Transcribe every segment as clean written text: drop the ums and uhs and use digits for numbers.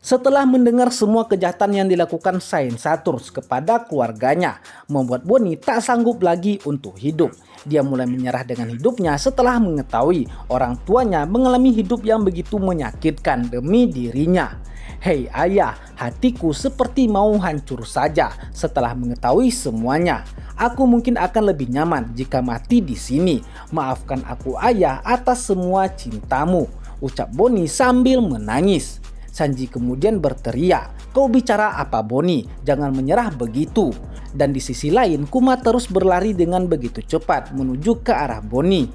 Setelah mendengar semua kejahatan yang dilakukan Saint Saturns kepada keluarganya, membuat Bonnie tak sanggup lagi untuk hidup. Dia mulai menyerah dengan hidupnya setelah mengetahui orang tuanya mengalami hidup yang begitu menyakitkan demi dirinya. Hei ayah, hatiku seperti mau hancur saja setelah mengetahui semuanya. Aku mungkin akan lebih nyaman jika mati di sini. Maafkan aku ayah atas semua cintamu, ucap Bonnie sambil menangis. Sanji kemudian berteriak, "Kau bicara apa Bonnie? Jangan menyerah begitu." Dan di sisi lain, Kuma terus berlari dengan begitu cepat menuju ke arah Bonnie.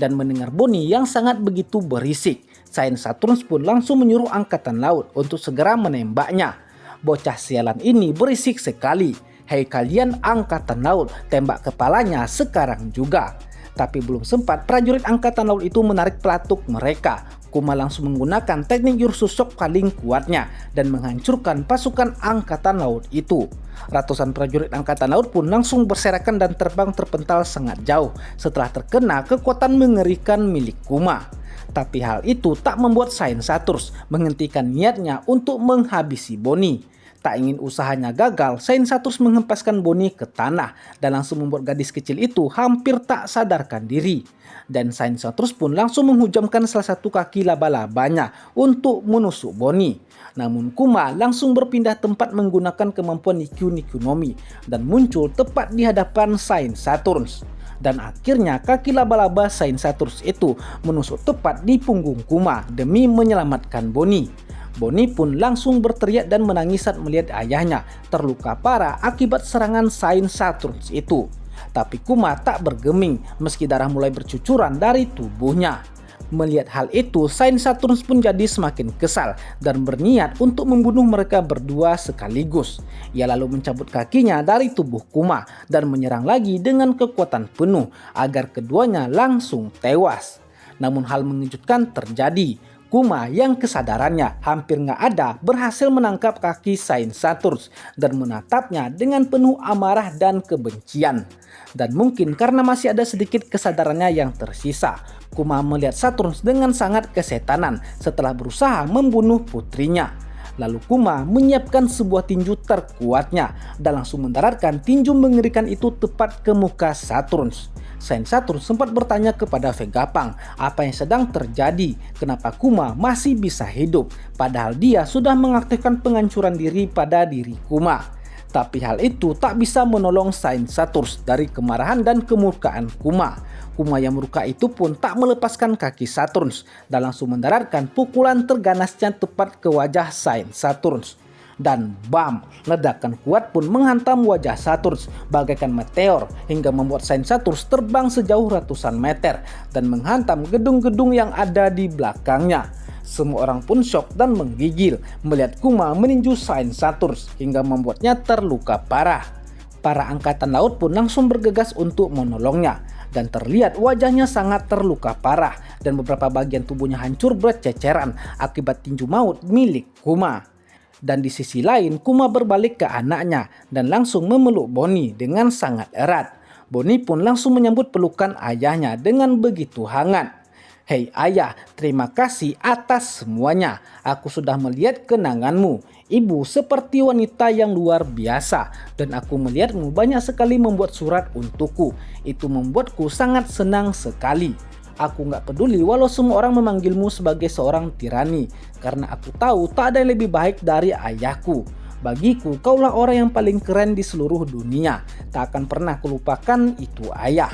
Dan mendengar Bonnie yang sangat begitu berisik, Saint Saturns pun langsung menyuruh angkatan laut untuk segera menembaknya. Bocah sialan ini berisik sekali. "Hei kalian angkatan laut, tembak kepalanya sekarang juga." Tapi belum sempat prajurit angkatan laut itu menarik pelatuk mereka, Kuma langsung menggunakan teknik jurus shock paling kuatnya dan menghancurkan pasukan angkatan laut itu. Ratusan prajurit angkatan laut pun langsung berserakan dan terbang terpental sangat jauh setelah terkena kekuatan mengerikan milik Kuma. Tapi hal itu tak membuat Saint Saturns menghentikan niatnya untuk menghabisi Bonnie. Tak ingin usahanya gagal, Saint Saturns menghempaskan Bonnie ke tanah dan langsung membuat gadis kecil itu hampir tak sadarkan diri. Dan Saint Saturns pun langsung menghujamkan salah satu kaki laba-labanya untuk menusuk Bonnie. Namun Kuma langsung berpindah tempat menggunakan kemampuan Nikyu no Mi dan muncul tepat di hadapan Saint Saturns. Dan akhirnya kaki laba-laba Saint Saturns itu menusuk tepat di punggung Kuma demi menyelamatkan Bonnie. Bonnie pun langsung berteriak dan menangis saat melihat ayahnya terluka parah akibat serangan Saint Saturns itu. Tapi Kuma tak bergeming meski darah mulai bercucuran dari tubuhnya. Melihat hal itu, Saint Saturns pun jadi semakin kesal dan berniat untuk membunuh mereka berdua sekaligus. Ia lalu mencabut kakinya dari tubuh Kuma dan menyerang lagi dengan kekuatan penuh agar keduanya langsung tewas. Namun hal mengejutkan terjadi. Kuma yang kesadarannya hampir nggak ada berhasil menangkap kaki Saint Saturns dan menatapnya dengan penuh amarah dan kebencian. Dan mungkin karena masih ada sedikit kesadarannya yang tersisa, Kuma melihat Saturns dengan sangat kesetanan setelah berusaha membunuh putrinya. Lalu Kuma menyiapkan sebuah tinju terkuatnya dan langsung mendaratkan tinju mengerikan itu tepat ke muka Saturns. Saint Saturns sempat bertanya kepada Vegapunk apa yang sedang terjadi, kenapa Kuma masih bisa hidup, padahal dia sudah mengaktifkan penghancuran diri pada diri Kuma. Tapi hal itu tak bisa menolong Saint Saturns dari kemarahan dan kemurkaan Kuma. Kuma yang murka itu pun tak melepaskan kaki Saturns dan langsung mendaratkan pukulan terganasnya tepat ke wajah Saint Saturns. Dan bam, ledakan kuat pun menghantam wajah Saturns bagaikan meteor hingga membuat Saint Saturns terbang sejauh ratusan meter dan menghantam gedung-gedung yang ada di belakangnya. Semua orang pun syok dan menggigil melihat Kuma meninju Saint Saturns hingga membuatnya terluka parah. Para angkatan laut pun langsung bergegas untuk menolongnya dan terlihat wajahnya sangat terluka parah dan beberapa bagian tubuhnya hancur berceceran akibat tinju maut milik Kuma. Dan di sisi lain, Kuma berbalik ke anaknya dan langsung memeluk Bonnie dengan sangat erat. Bonnie pun langsung menyambut pelukan ayahnya dengan begitu hangat. "Hei ayah, terima kasih atas semuanya. Aku sudah melihat kenanganmu. Ibu seperti wanita yang luar biasa dan aku melihatmu banyak sekali membuat surat untukku. Itu membuatku sangat senang sekali. Aku gak peduli walau semua orang memanggilmu sebagai seorang tirani, karena aku tahu tak ada yang lebih baik dari ayahku. Bagiku, kaulah orang yang paling keren di seluruh dunia. Tak akan pernah kulupakan itu ayah."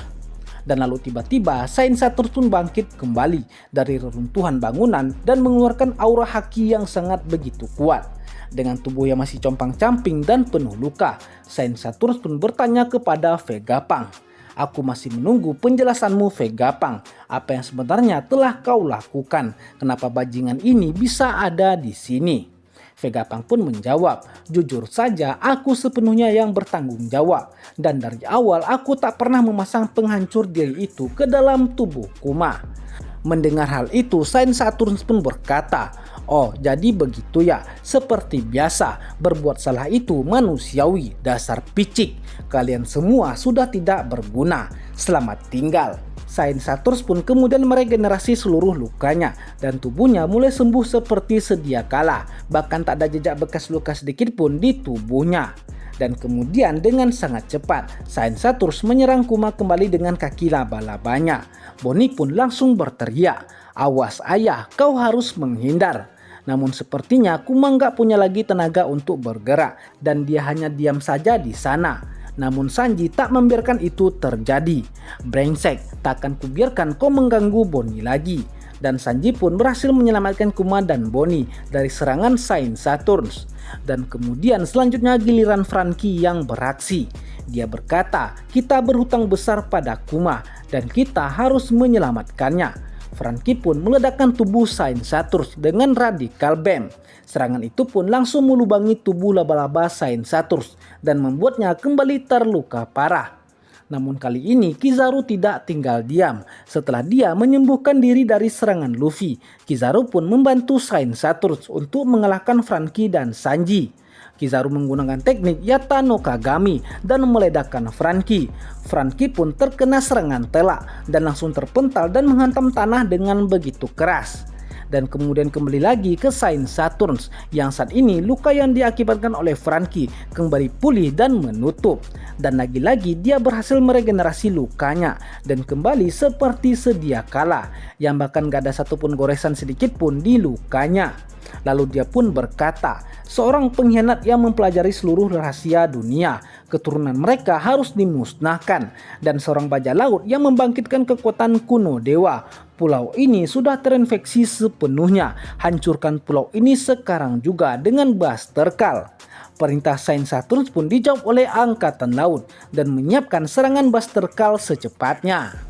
Dan lalu tiba-tiba Saint Saturns pun bangkit kembali dari reruntuhan bangunan dan mengeluarkan aura haki yang sangat begitu kuat. Dengan tubuh yang masih compang-camping dan penuh luka, Saint Saturns pun bertanya kepada Vegapunk, "Aku masih menunggu penjelasanmu Vegapunk. Apa yang sebenarnya telah kau lakukan? Kenapa bajingan ini bisa ada di sini?" Vegapunk pun menjawab, "Jujur saja aku sepenuhnya yang bertanggung jawab. Dan dari awal aku tak pernah memasang penghancur diri itu ke dalam tubuh Kuma." Mendengar hal itu, Saint Saturns pun berkata, "Oh, jadi begitu ya. Seperti biasa, berbuat salah itu manusiawi, dasar picik. Kalian semua sudah tidak berguna. Selamat tinggal." Saint Saturn pun kemudian meregenerasi seluruh lukanya dan tubuhnya mulai sembuh seperti sedia kala. Bahkan tak ada jejak bekas luka sedikit pun di tubuhnya. Dan kemudian dengan sangat cepat, Saint Saturn menyerang Kuma kembali dengan kaki laba-labanya. Bonnie pun langsung berteriak, "Awas ayah, kau harus menghindar." Namun sepertinya Kuma nggak punya lagi tenaga untuk bergerak dan dia hanya diam saja di sana. Namun Sanji tak membiarkan itu terjadi. "Brengsek, takkan kubiarkan kau mengganggu Bonnie lagi." Dan Sanji pun berhasil menyelamatkan Kuma dan Bonnie dari serangan Saint Saturn. Dan kemudian selanjutnya giliran Franky yang beraksi. Dia berkata, "Kita berhutang besar pada Kuma dan kita harus menyelamatkannya." Franky pun meledakkan tubuh Saint Saturn dengan radikal beam. Serangan itu pun langsung melubangi tubuh laba-laba Saint Saturn dan membuatnya kembali terluka parah. Namun kali ini Kizaru tidak tinggal diam. Setelah dia menyembuhkan diri dari serangan Luffy, Kizaru pun membantu Saint Saturn untuk mengalahkan Franky dan Sanji. Kizaru menggunakan teknik Yata no Kagami dan meledakkan Franky. Franky pun terkena serangan telak dan langsung terpental dan menghantam tanah dengan begitu keras. Dan kemudian kembali lagi ke Saint Saturn yang saat ini luka yang diakibatkan oleh Franky kembali pulih dan menutup. Dan lagi-lagi dia berhasil meregenerasi lukanya dan kembali seperti sedia kala, yang bahkan gak ada satupun goresan sedikit pun di lukanya. Lalu dia pun berkata, "Seorang pengkhianat yang mempelajari seluruh rahasia dunia, keturunan mereka harus dimusnahkan, dan seorang bajak laut yang membangkitkan kekuatan kuno dewa. Pulau ini sudah terinfeksi sepenuhnya, hancurkan pulau ini sekarang juga dengan Buster Call." Perintah Saint Saturn pun dijawab oleh Angkatan Laut dan menyiapkan serangan Buster Call secepatnya.